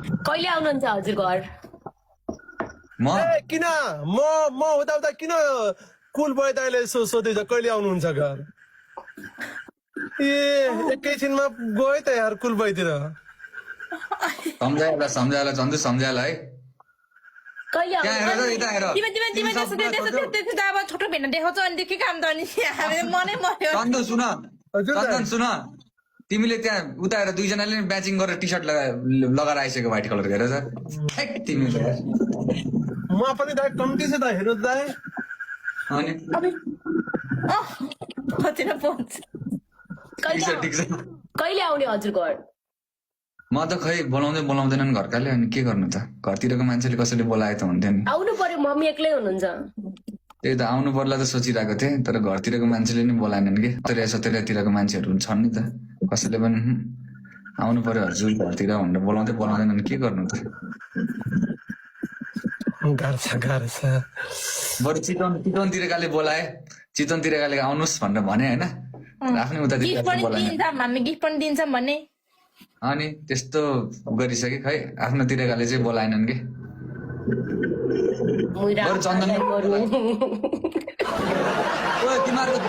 कहिले आउनुहुन्छ हजुर घर म ए किन म हुँदा हुँदा किन कुल बोय दाइले सोध्दैछ कहिले आउनुहुन्छ घर ए एकैछिनमा गयो त यार कुल बोयतिर सम्झाएला चन्दु सम्झाएला है कहिले त्यहाँ हेर त यता हेर तिमी त्यसो त अब छोटो भेट्न देखाउँछ अनि के काम त अनि मनै मर्यो चन्दु सुन हजुर दाइ। चन्दन सुन तिमीले त्यहाँ उता हेर दुईजनाले म्याचिङ गरेर टी सर्ट लगाएर आइसक्यो व्हाइट कलर हेर त तिमी म पनि दाइ कम्ती छ त हेर्नु दाइ अनि खोजेर पहुँच ठिक छ कहिले आउने हजुर घर म त खै बोलाउँदैनन् घरकाले अनि के गर्नु त घरतिरको मान्छेले कसैले बोलाए त हुन्थ्यो नि आउनु पर्यो मम्मी एक्लै हुनुहुन्छ त्यही त आउनु पर्ला त सोचिरहेको थिएँ तर घरतिरको मान्छेले नि बोलाएनन् कि सतेरातिरको मान्छेहरू छन् नि त कसैले पनि आउनु पर्यो हजुर घरतिर भनेर बोलाउँदैनन् के गर्नु त गाह्रो छ बरु चितवनतिरकाले बोलाए चितवनतिरकाले आउनुहोस् भनेर भने होइन आफ्नै उतातिर गिफ्ट पनि बोलाएन दिन्छौँ हामी गिफ्ट पनि दिन्छौँ भन्ने अनि त्यस्तो गरिसके खै आफ्नोतिरकाले चाहिँ बोलाएनन् कि बरु चन्दन तिमीहरूको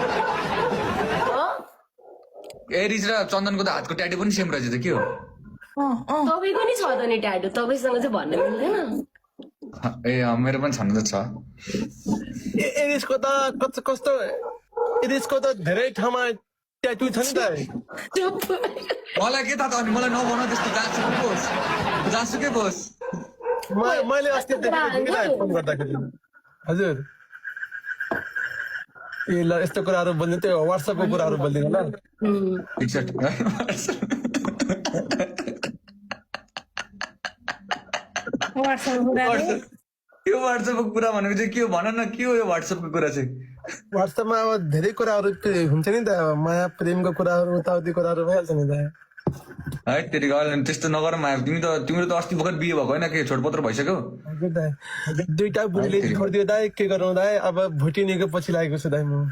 एरिज र चन्दनको त हातको ट्याटु पनि सेम रहेछ त के हो तपाईँको नि छ त नि ट्याटु तपाईँसँग चाहिँ भन्न मिल्दैन ए मेरो पनि छन् त छ एरिसको त कस्तो एरिसको त धेरै ठाउँमा ट्याटु छ नि त मलाई के थाहा त अनि मलाई नभन त्यस्तो जाँसुकै बोस् मैले अस्ति देखेको फोन गर्दाखेरि हजुर ए ल यस्तो कुराहरू बोल्ने त्यो व्हाट्सएपको कुराहरू बोल्दिनँ ल ठिक छ यो व्हाट्सएपको कुरा भनेको चाहिँ के हो भन न के हो यो व्हाट्सएपको कुरा चाहिँ व्हाट्सएपमा अब धेरै कुराहरू हुन्छ नि त माया प्रेमको कुराहरू उताउति कुराहरू भइहाल्छ नि त है त्यति त्यस्तो नगर माया तिम्रो त अस्ति भर्खर बिहे भएको होइन के छोडपत्र भइसक्यो हजुर दाइ दुईटा बुढीले छोडिदियो दाइ के गर्नु दाइ अब भुटिनेको पछि लागेको छु दाइ म